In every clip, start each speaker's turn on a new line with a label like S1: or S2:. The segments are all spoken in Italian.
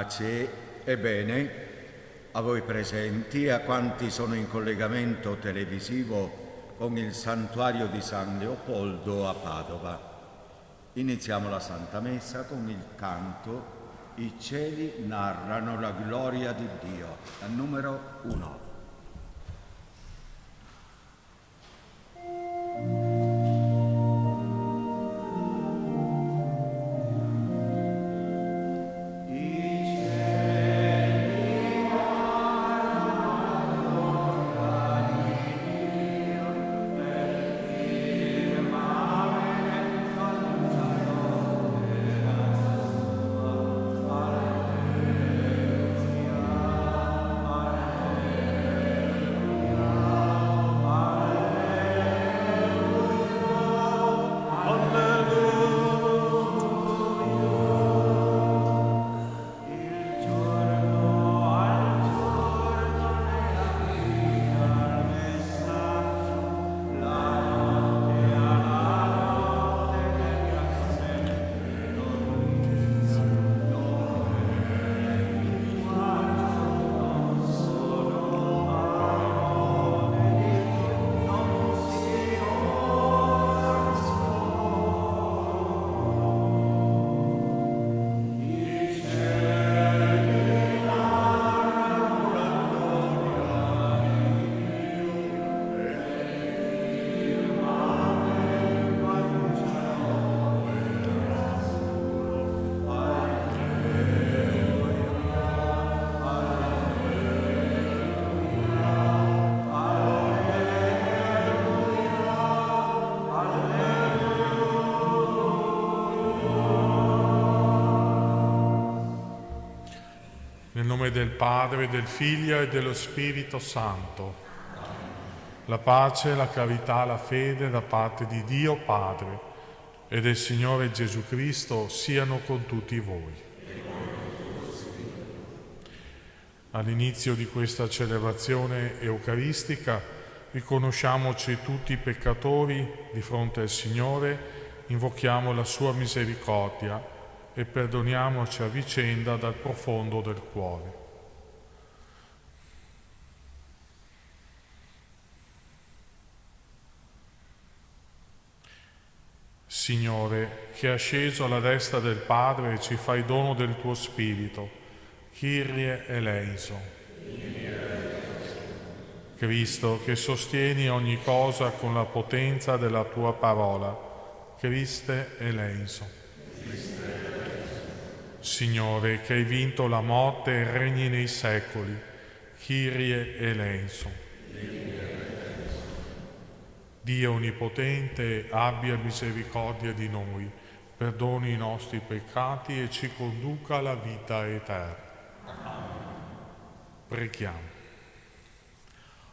S1: Pace e bene a voi presenti e a quanti sono in collegamento televisivo con il santuario di San Leopoldo a Padova. Iniziamo la Santa Messa con il canto I cieli narrano la gloria di Dio, al numero 1.
S2: Nel nome del Padre, del Figlio e dello Spirito Santo. La pace, la carità, la fede da parte di Dio Padre e del Signore Gesù Cristo siano con tutti voi. All'inizio di questa celebrazione eucaristica riconosciamoci tutti peccatori di fronte al Signore, invochiamo la sua misericordia e perdoniamoci a vicenda dal profondo del cuore. Signore, che è sceso alla destra del Padre e ci fai dono del tuo Spirito, Kyrie eleison. Cristo, che sostieni ogni cosa con la potenza della tua parola, Christe eleison. Signore, che hai vinto la morte e regni nei secoli, Kyrie eleison. Dio Onnipotente, abbia misericordia di noi, perdoni i nostri peccati e ci conduca alla vita eterna. Preghiamo.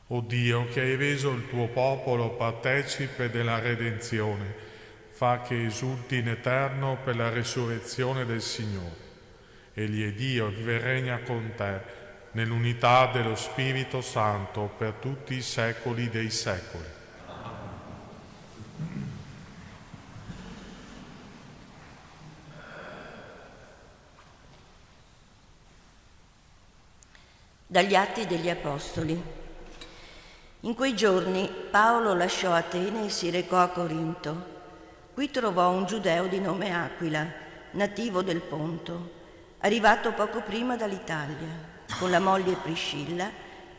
S2: O Dio, che hai reso il tuo popolo partecipe della redenzione, fa che esulti in eterno per la resurrezione del Signore. Egli è Dio e vive e regna con te, nell'unità dello Spirito Santo, per tutti i secoli dei secoli.
S3: Dagli Atti degli Apostoli. In quei giorni Paolo lasciò Atene e si recò a Corinto. Qui trovò un giudeo di nome Aquila, nativo del Ponto, arrivato poco prima dall'Italia, con la moglie Priscilla,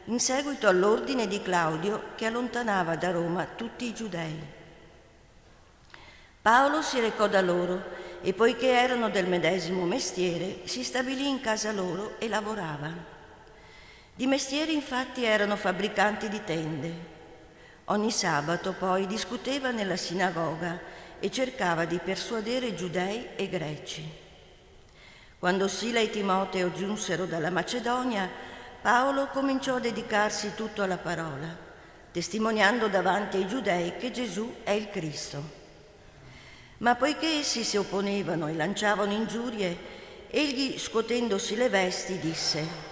S3: in seguito all'ordine di Claudio che allontanava da Roma tutti i giudei. Paolo si recò da loro e, poiché erano del medesimo mestiere, si stabilì in casa loro e lavorava. Di mestiere infatti erano fabbricanti di tende. Ogni sabato poi discuteva nella sinagoga e cercava di persuadere giudei e greci. Quando Sila e Timoteo giunsero dalla Macedonia, Paolo cominciò a dedicarsi tutto alla parola, testimoniando davanti ai giudei che Gesù è il Cristo. Ma poiché essi si opponevano e lanciavano ingiurie, egli, scuotendosi le vesti, disse: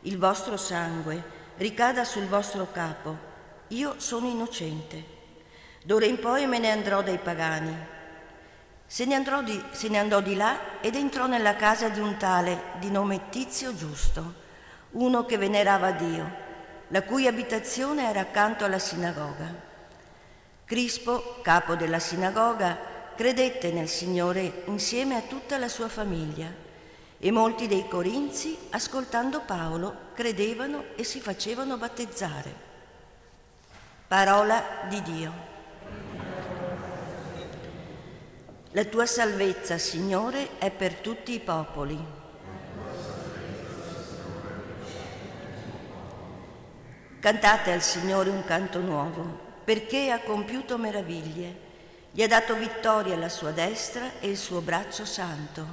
S3: «Il vostro sangue ricada sul vostro capo, io sono innocente. D'ora in poi me ne andrò dai pagani». Se ne andò di là ed entrò nella casa di un tale di nome Tizio Giusto, uno che venerava Dio, la cui abitazione era accanto alla sinagoga. Crispo, capo della sinagoga, credette nel Signore insieme a tutta la sua famiglia, e molti dei corinzi, ascoltando Paolo, credevano e si facevano battezzare. Parola di Dio. La tua salvezza, Signore, è per tutti i popoli. Cantate al Signore un canto nuovo, perché ha compiuto meraviglie. Gli ha dato vittoria alla sua destra e il suo braccio santo.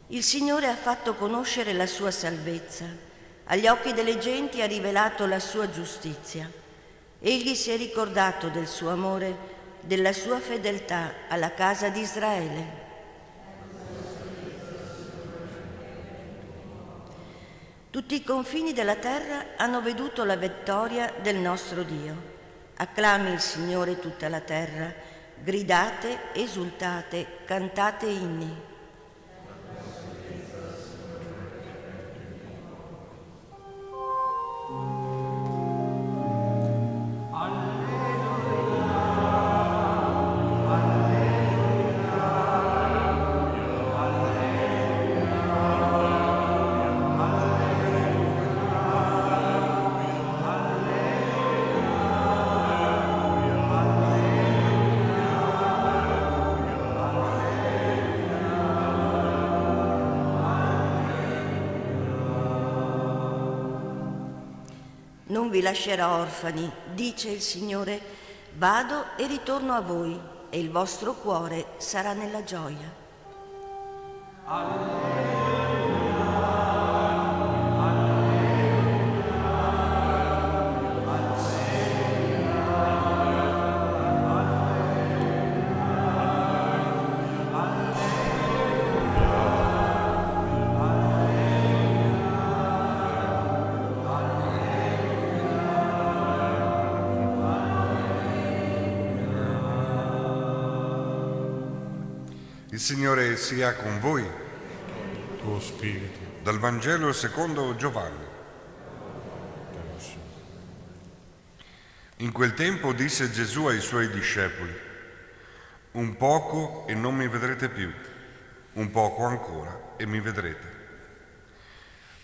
S3: Il Signore ha fatto conoscere la sua salvezza. Agli occhi delle genti ha rivelato la sua giustizia. Egli si è ricordato del suo amore, della sua fedeltà alla casa di Israele. Tutti i confini della terra hanno veduto la vittoria del nostro Dio. Acclami il Signore tutta la terra, gridate, esultate, cantate inni. Non vi lascerò orfani, dice il Signore, vado e ritorno a voi, e il vostro cuore sarà nella gioia.
S4: Il Signore sia con voi.
S2: Tuo spirito.
S4: Dal Vangelo secondo Giovanni. In quel tempo disse Gesù ai suoi discepoli: un poco e non mi vedrete più, un poco ancora e mi vedrete.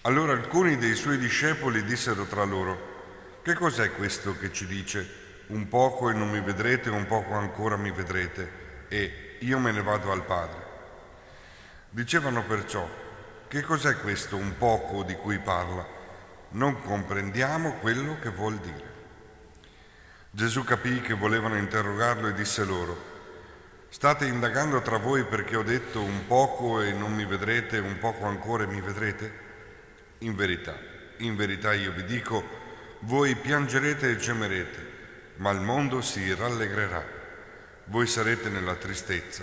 S4: Allora alcuni dei suoi discepoli dissero tra loro: che cos'è questo che ci dice un poco e non mi vedrete, un poco ancora mi vedrete e io me ne vado al Padre? Dicevano perciò: che cos'è questo un poco di cui parla? Non comprendiamo quello che vuol dire. Gesù capì che volevano interrogarlo e disse loro: state indagando tra voi perché ho detto un poco e non mi vedrete, un poco ancora e mi vedrete? In verità io vi dico, voi piangerete e gemerete, ma il mondo si rallegrerà. Voi sarete nella tristezza,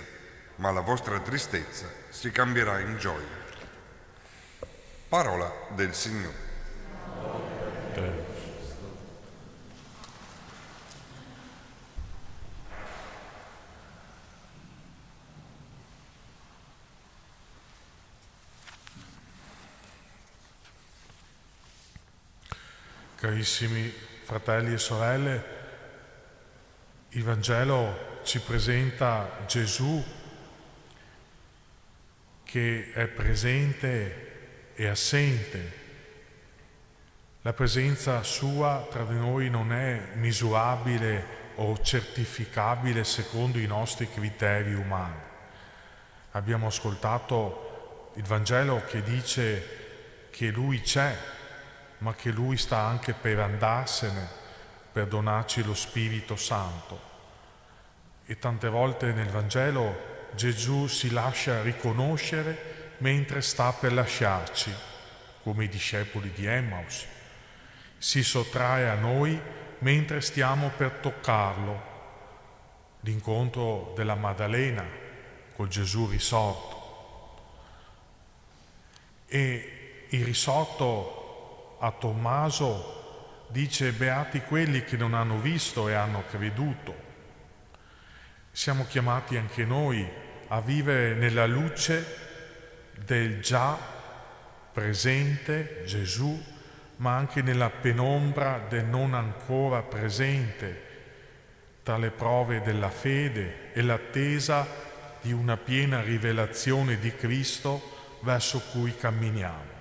S4: ma la vostra tristezza si cambierà in gioia. Parola del Signore.
S2: Carissimi fratelli e sorelle, il Vangelo ci presenta Gesù che è presente e assente. La presenza sua tra di noi non è misurabile o certificabile secondo i nostri criteri umani. Abbiamo ascoltato il Vangelo che dice che Lui c'è, ma che Lui sta anche per andarsene, per donarci lo Spirito Santo. E tante volte nel Vangelo Gesù si lascia riconoscere mentre sta per lasciarci, come i discepoli di Emmaus. Si sottrae a noi mentre stiamo per toccarlo. L'incontro della Maddalena col Gesù risorto. E il risorto a Tommaso dice: beati quelli che non hanno visto e hanno creduto. Siamo chiamati anche noi a vivere nella luce del già presente Gesù, ma anche nella penombra del non ancora presente, tra le prove della fede e l'attesa di una piena rivelazione di Cristo verso cui camminiamo.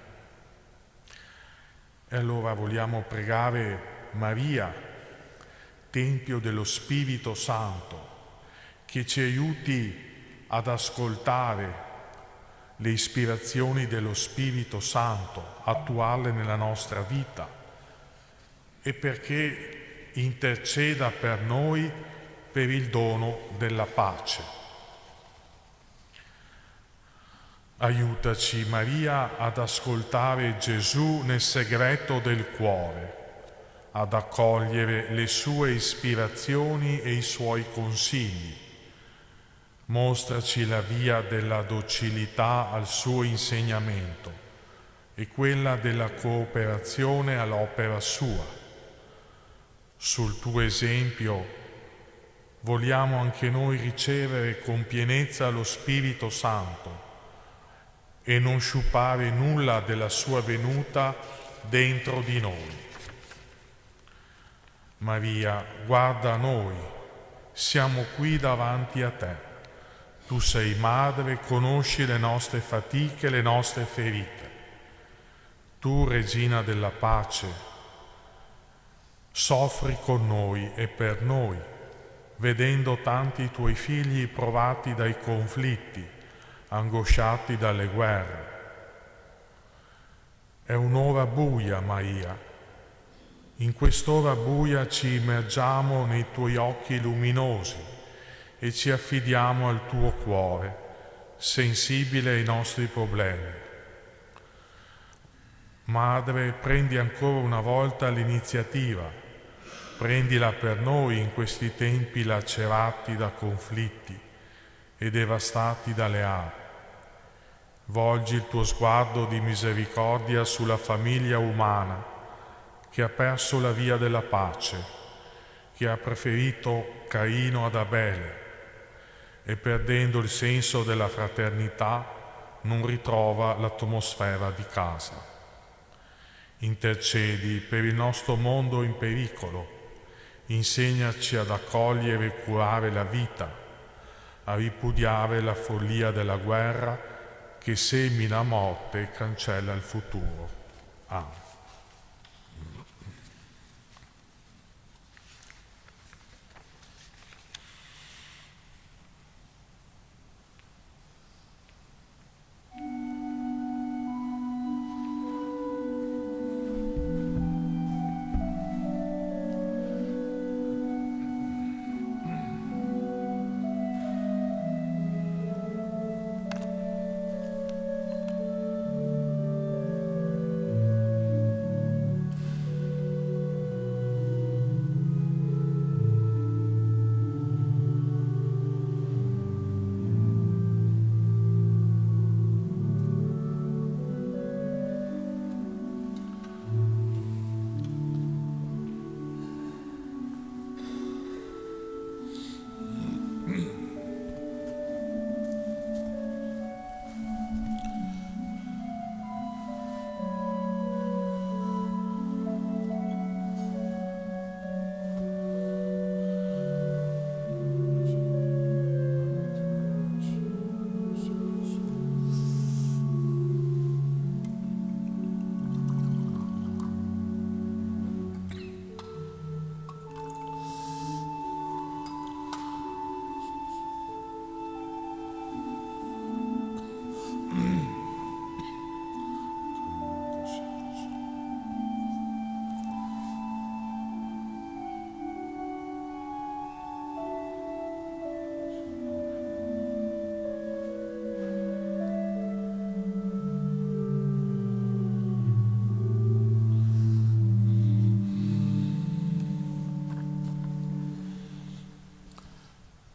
S2: E allora vogliamo pregare Maria, Tempio dello Spirito Santo, che ci aiuti ad ascoltare le ispirazioni dello Spirito Santo, attuarle nella nostra vita, e perché interceda per noi per il dono della pace. Aiutaci, Maria, ad ascoltare Gesù nel segreto del cuore, ad accogliere le sue ispirazioni e i suoi consigli. Mostraci la via della docilità al suo insegnamento e quella della cooperazione all'opera sua. Sul tuo esempio vogliamo anche noi ricevere con pienezza lo Spirito Santo e non sciupare nulla della sua venuta dentro di noi. Maria, guarda noi, siamo qui davanti a te. Tu sei madre, conosci le nostre fatiche, le nostre ferite. Tu, Regina della pace, soffri con noi e per noi, vedendo tanti tuoi figli provati dai conflitti, angosciati dalle guerre. È un'ora buia, Maria. In quest'ora buia ci immergiamo nei tuoi occhi luminosi e ci affidiamo al tuo cuore, sensibile ai nostri problemi. Madre, prendi ancora una volta l'iniziativa, prendila per noi in questi tempi lacerati da conflitti e devastati dalle armi. Volgi il tuo sguardo di misericordia sulla famiglia umana che ha perso la via della pace, che ha preferito Caino ad Abele, e perdendo il senso della fraternità non ritrova l'atmosfera di casa. Intercedi per il nostro mondo in pericolo, insegnaci ad accogliere e curare la vita, a ripudiare la follia della guerra che semina morte e cancella il futuro. Amen.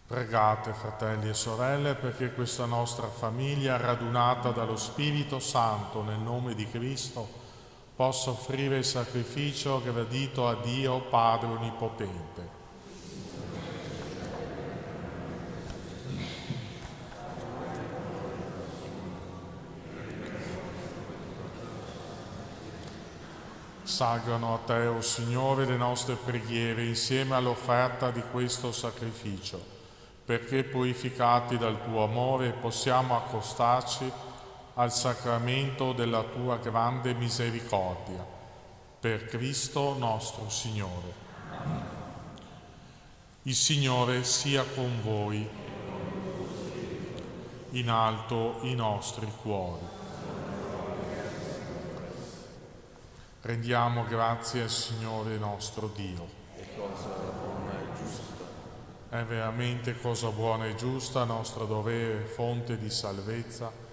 S2: Pregate, fratelli e sorelle, perché questa nostra famiglia, radunata dallo Spirito Santo nel nome di Cristo, possa offrire il sacrificio gradito a Dio Padre Onnipotente. Salgano a te, o Signore, le nostre preghiere insieme all'offerta di questo sacrificio, perché purificati dal tuo amore possiamo accostarci al sacramento della tua grande misericordia. Per Cristo nostro Signore. Il Signore sia con voi. In alto i nostri cuori. Rendiamo grazie al Signore nostro Dio. È veramente cosa buona e giusta, nostro dovere, fonte di salvezza,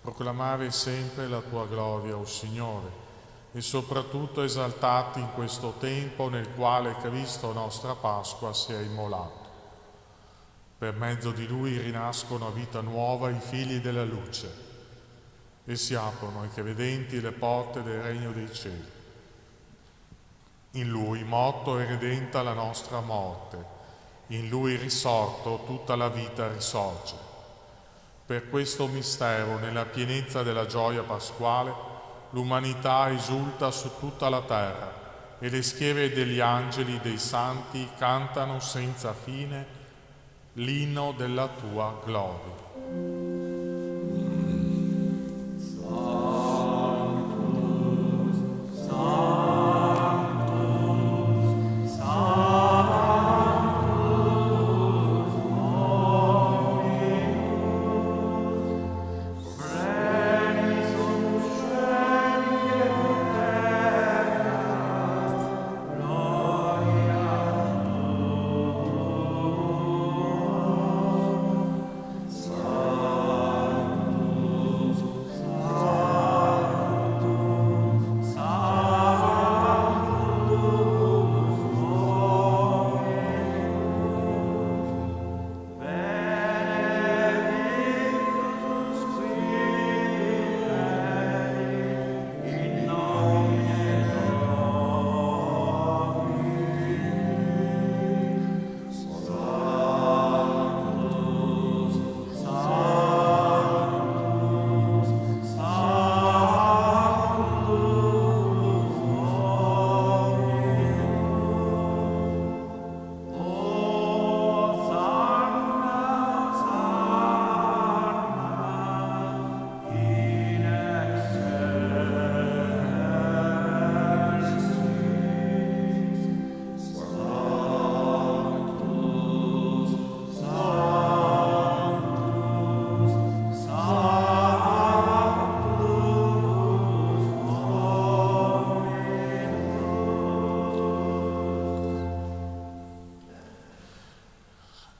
S2: proclamare sempre la tua gloria, o Signore, e soprattutto esaltarti in questo tempo nel quale Cristo, nostra Pasqua, si è immolato. Per mezzo di Lui rinascono a vita nuova i figli della luce, e si aprono ai credenti le porte del regno dei cieli. In Lui morto e redenta la nostra morte, in Lui risorto tutta la vita risorge. Per questo mistero, nella pienezza della gioia pasquale, l'umanità esulta su tutta la terra e le schiere degli angeli e dei santi cantano senza fine l'inno della tua gloria.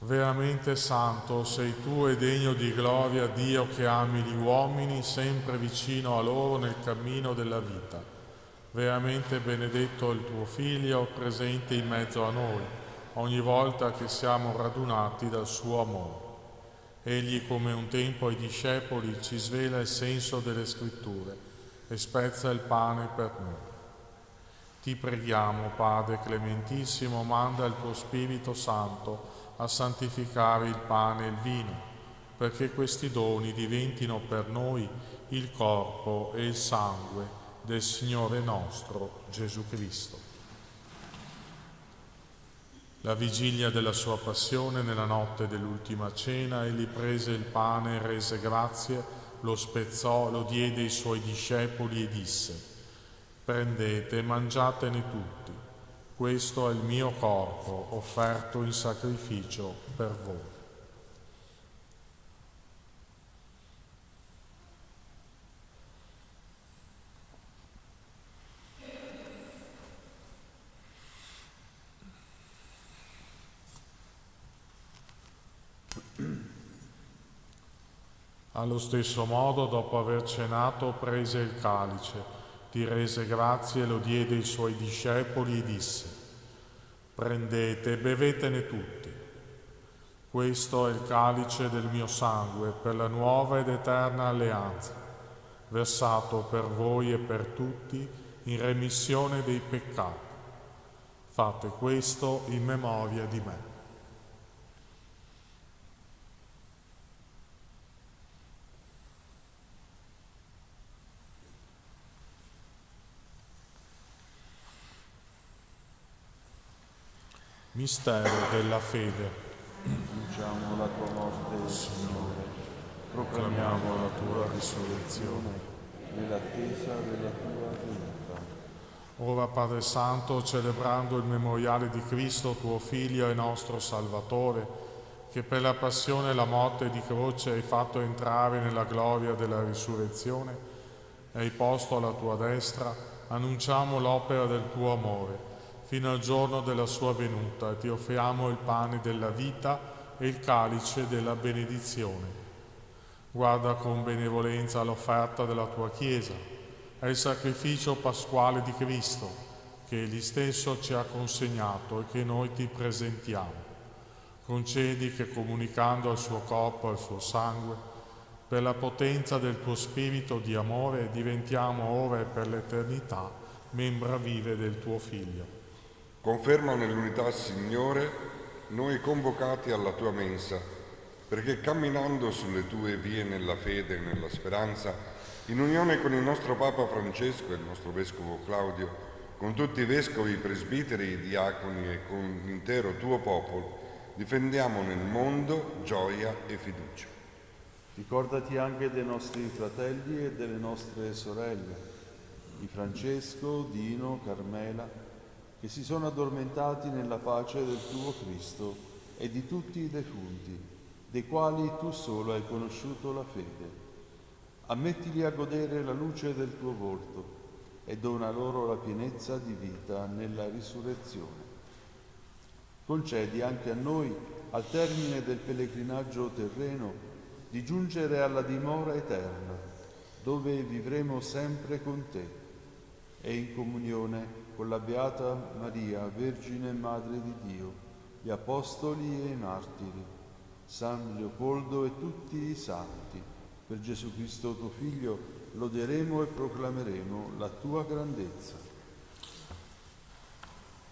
S2: Veramente santo sei tu e degno di gloria, Dio che ami gli uomini, sempre vicino a loro nel cammino della vita. Veramente benedetto il tuo Figlio, presente in mezzo a noi, ogni volta che siamo radunati dal suo amore. Egli, come un tempo ai discepoli, ci svela il senso delle Scritture e spezza il pane per noi. Ti preghiamo, Padre Clementissimo, manda il tuo Spirito Santo a santificare il pane e il vino, perché questi doni diventino per noi il corpo e il sangue del Signore nostro Gesù Cristo. La vigilia della sua passione, nella notte dell'ultima cena, egli prese il pane, rese grazie, lo spezzò, lo diede ai suoi discepoli e disse: prendete e mangiatene tutti. Questo è il mio corpo offerto in sacrificio per voi. Allo stesso modo, dopo aver cenato, prese il calice, ti rese grazie, lo diede ai suoi discepoli e disse: prendete e bevetene tutti. Questo è il calice del mio sangue per la nuova ed eterna alleanza, versato per voi e per tutti in remissione dei peccati. Fate questo in memoria di me. Mistero della fede.
S5: Annunciamo la tua morte, Signore.
S2: Proclamiamo la tua risurrezione.
S5: Nell'attesa della tua venuta.
S2: Ora, Padre Santo, celebrando il memoriale di Cristo, tuo Figlio e nostro Salvatore, che per la passione e la morte di croce hai fatto entrare nella gloria della risurrezione e hai posto alla tua destra, annunciamo l'opera del tuo amore fino al giorno della sua venuta e ti offriamo il pane della vita e il calice della benedizione. Guarda con benevolenza l'offerta della tua Chiesa e il sacrificio pasquale di Cristo che Egli stesso ci ha consegnato e che noi ti presentiamo. Concedi che comunicando al suo corpo e al suo sangue, per la potenza del tuo spirito di amore, diventiamo ora e per l'eternità membra vive del tuo Figlio.
S4: Conferma nell'unità, Signore, noi convocati alla tua mensa, perché camminando sulle tue vie nella fede e nella speranza, in unione con il nostro Papa Francesco e il nostro Vescovo Claudio, con tutti i vescovi, presbiteri, i diaconi e con l'intero tuo popolo, difendiamo nel mondo gioia e fiducia.
S5: Ricordati anche dei nostri fratelli e delle nostre sorelle, di Francesco, Dino, Carmela, che si sono addormentati nella pace del tuo Cristo, e di tutti i defunti, dei quali tu solo hai conosciuto la fede. Ammettili a godere la luce del tuo volto e dona loro la pienezza di vita nella risurrezione. Concedi anche a noi, al termine del pellegrinaggio terreno, di giungere alla dimora eterna, dove vivremo sempre con te e in comunione con la Beata Maria, Vergine e Madre di Dio, gli Apostoli e i Martiri, San Leopoldo e tutti i Santi. Per Gesù Cristo tuo Figlio loderemo e proclameremo la tua grandezza.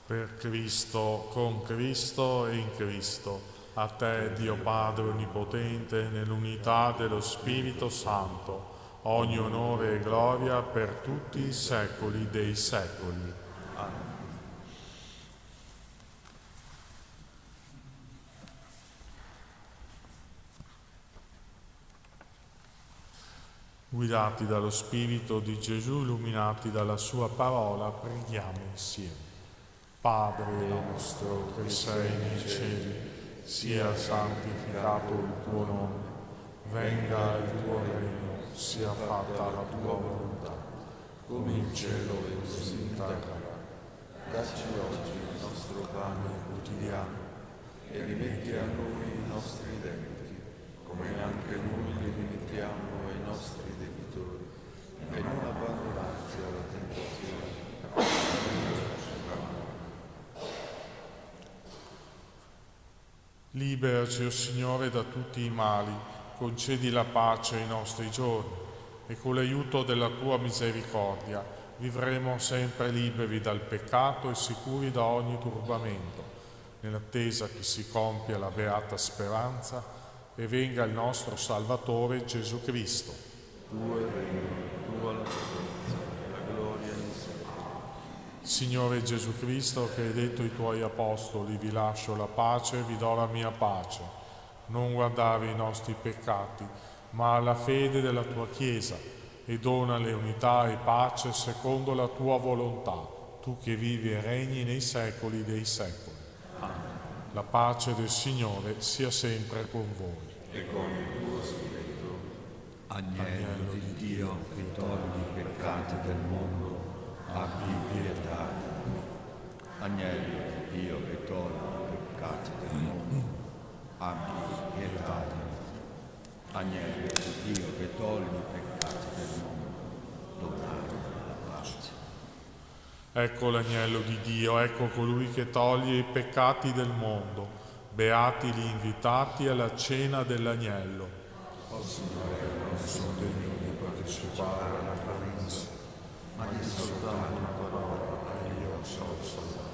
S2: Per Cristo, con Cristo e in Cristo, a te, Dio Padre Onnipotente, nell'unità dello Spirito Santo, ogni onore e gloria per tutti i secoli dei secoli. Guidati dallo Spirito di Gesù, illuminati dalla sua parola, preghiamo insieme. Padre nostro che sei nei cieli, sia santificato il tuo nome, venga il tuo regno, sia fatta la tua volontà, come in cielo e così in terra.
S5: Dacci oggi il nostro pane quotidiano e rimetti a noi i nostri debiti, come anche noi li rimettiamo ai nostri debitori, e non abbandonarci alla tentazione, ma liberaci dal male.
S2: Liberaci, o Signore, da tutti i mali, concedi la pace ai nostri giorni e con l'aiuto della tua misericordia vivremo sempre liberi dal peccato e sicuri da ogni turbamento, nell'attesa che si compia la beata speranza e venga il nostro Salvatore Gesù Cristo.
S5: Tuo è il regno, tua la potenza, la gloria in sempre.
S2: Signore Gesù Cristo, che hai detto ai tuoi apostoli, vi lascio la pace, vi do la mia pace. Non guardare i nostri peccati, ma alla fede della tua Chiesa, e donale unità e pace secondo la tua volontà, tu che vivi e regni nei secoli dei secoli. Amen. La pace del Signore sia sempre con voi.
S5: E con il tuo spirito.
S1: Agnello di Dio che togli i peccati del mondo, abbi pietà. Agnello di Dio che togli i peccati del mondo, abbi pietà. Agnello di Dio che togli i peccati del mondo, donare la pace.
S2: Ecco l'agnello di Dio, ecco colui che toglie i peccati del mondo. Beati gli invitati alla cena dell'agnello.
S5: Oh Signore, non sono degno di partecipare alla tua mensa, ma di soltanto una parola e io sono salvato.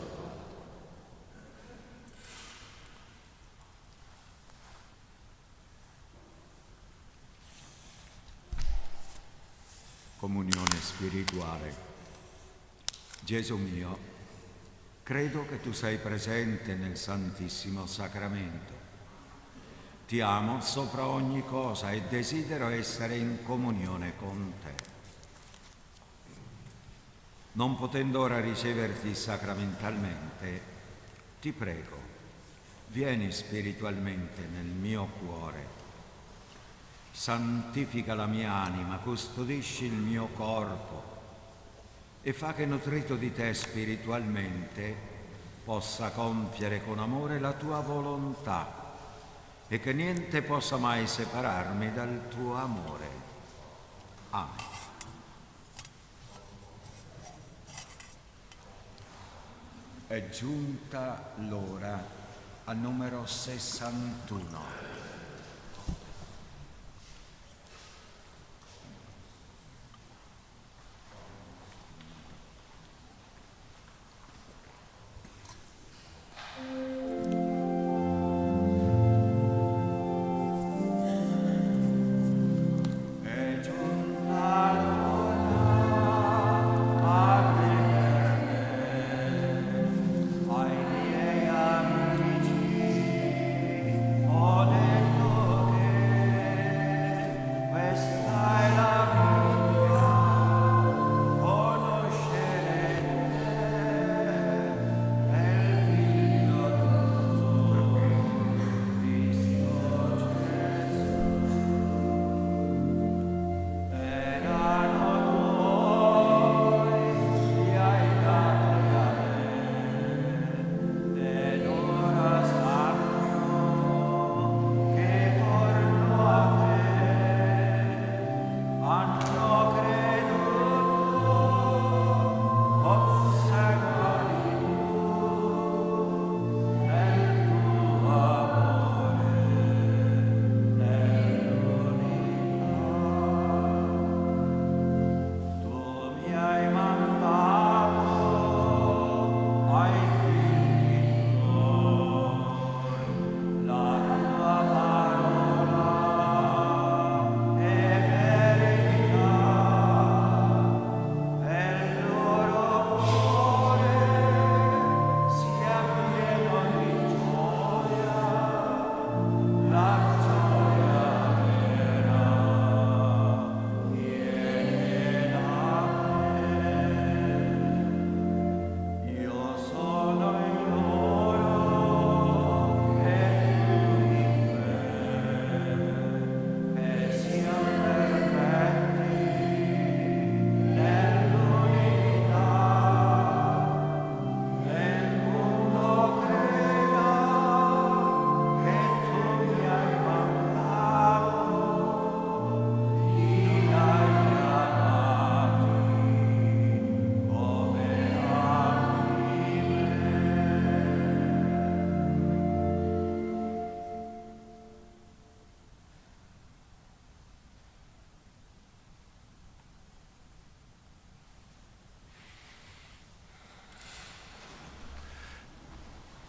S1: Comunione spirituale. Gesù mio, credo che tu sei presente nel Santissimo Sacramento. Ti amo sopra ogni cosa e desidero essere in comunione con te. Non potendo ora riceverti sacramentalmente, ti prego, vieni spiritualmente nel mio cuore. Santifica la mia anima, custodisci il mio corpo e fa che, nutrito di te spiritualmente, possa compiere con amore la tua volontà e che niente possa mai separarmi dal tuo amore. Amen. È giunta l'ora al numero 61.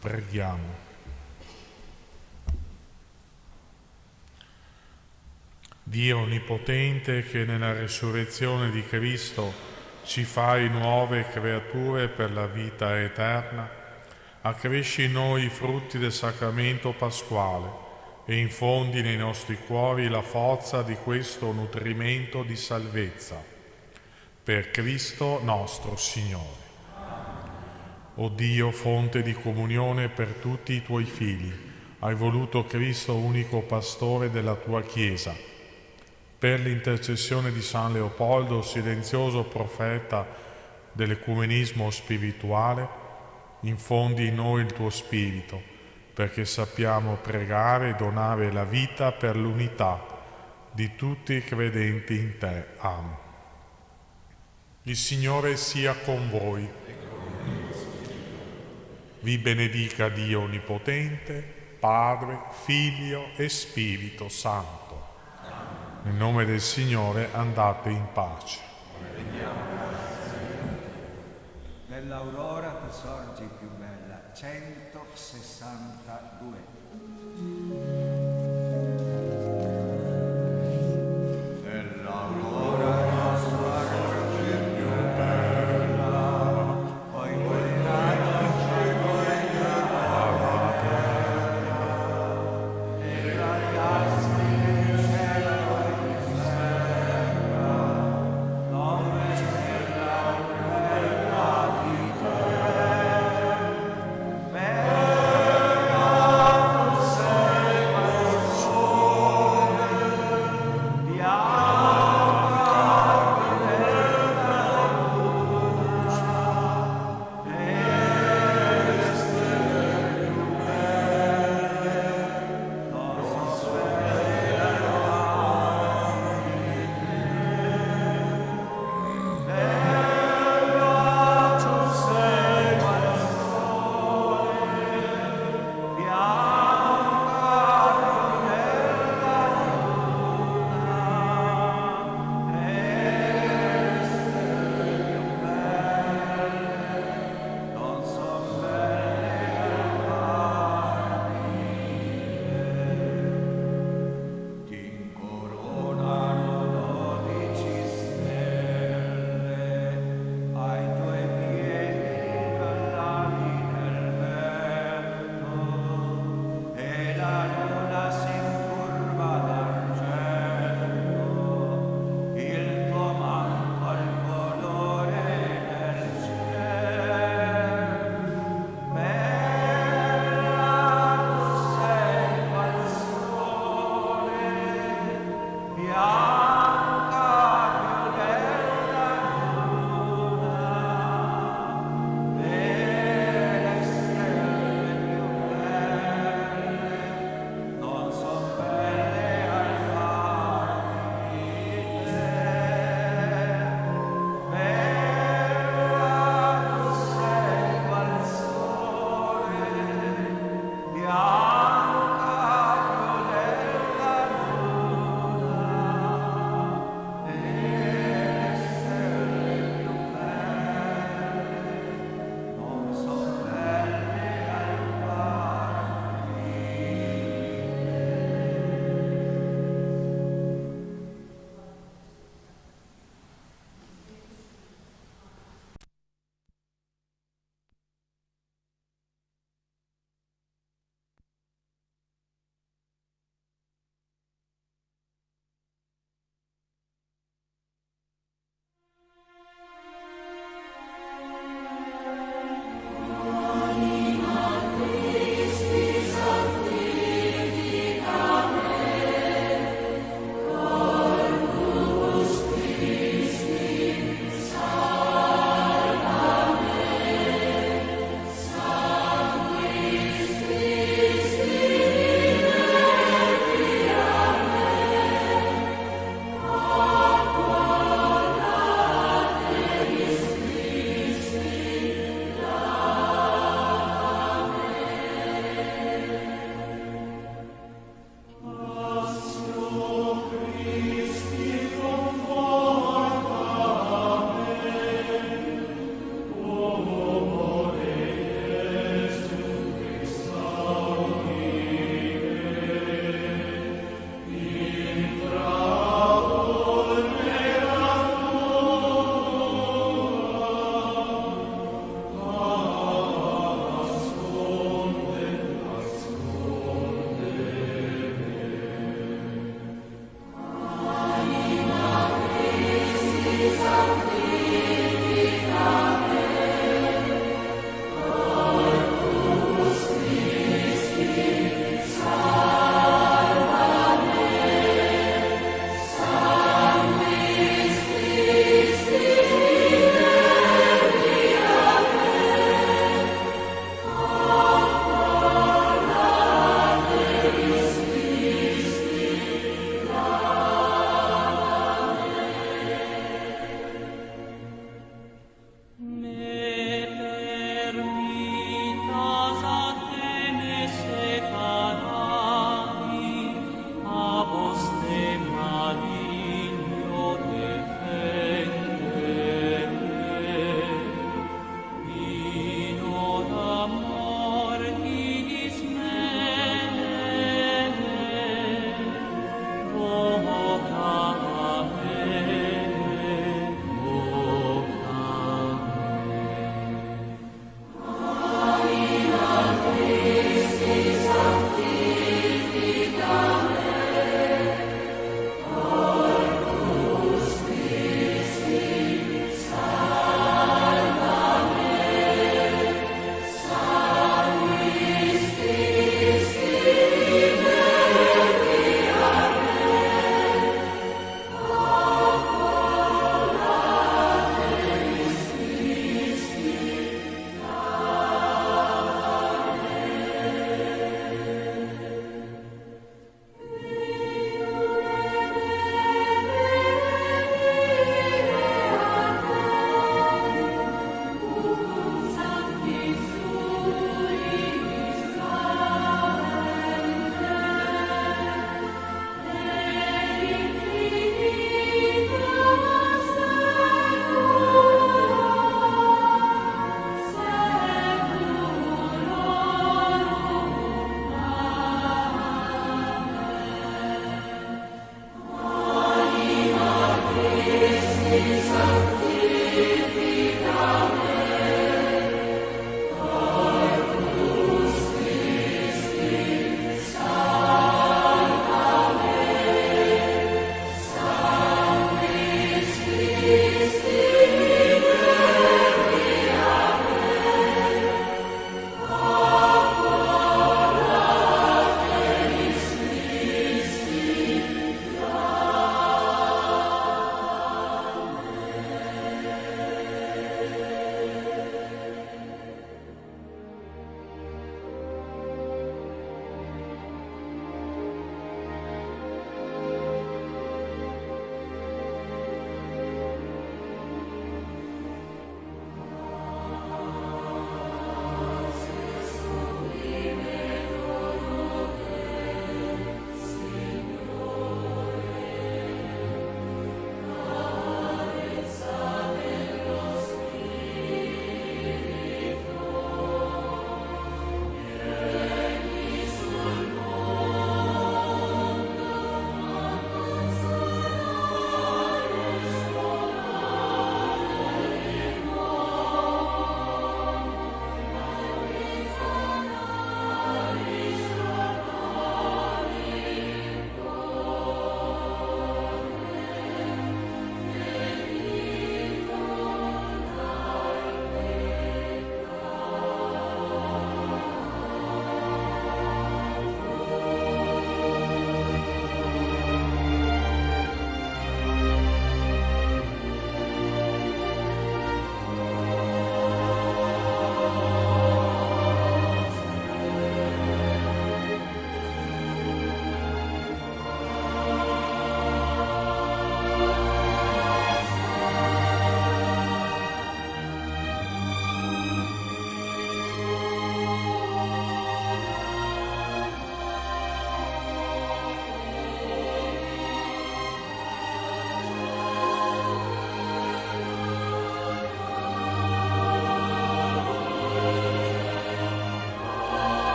S2: Preghiamo. Dio Onnipotente, che nella resurrezione di Cristo ci fai nuove creature per la vita eterna, accresci in noi i frutti del sacramento pasquale e infondi nei nostri cuori la forza di questo nutrimento di salvezza. Per Cristo nostro Signore. O Dio, fonte di comunione per tutti i tuoi figli, hai voluto Cristo unico pastore della tua Chiesa. Per l'intercessione di San Leopoldo, silenzioso profeta dell'ecumenismo spirituale, infondi in noi il tuo spirito, perché sappiamo pregare e donare la vita per l'unità di tutti i credenti in te. Amen. Il Signore sia con voi. Vi benedica Dio Onnipotente, Padre, Figlio e Spirito Santo. Nel nome del Signore andate in pace.
S6: Nell'aurora tu sorgi più bella, 162.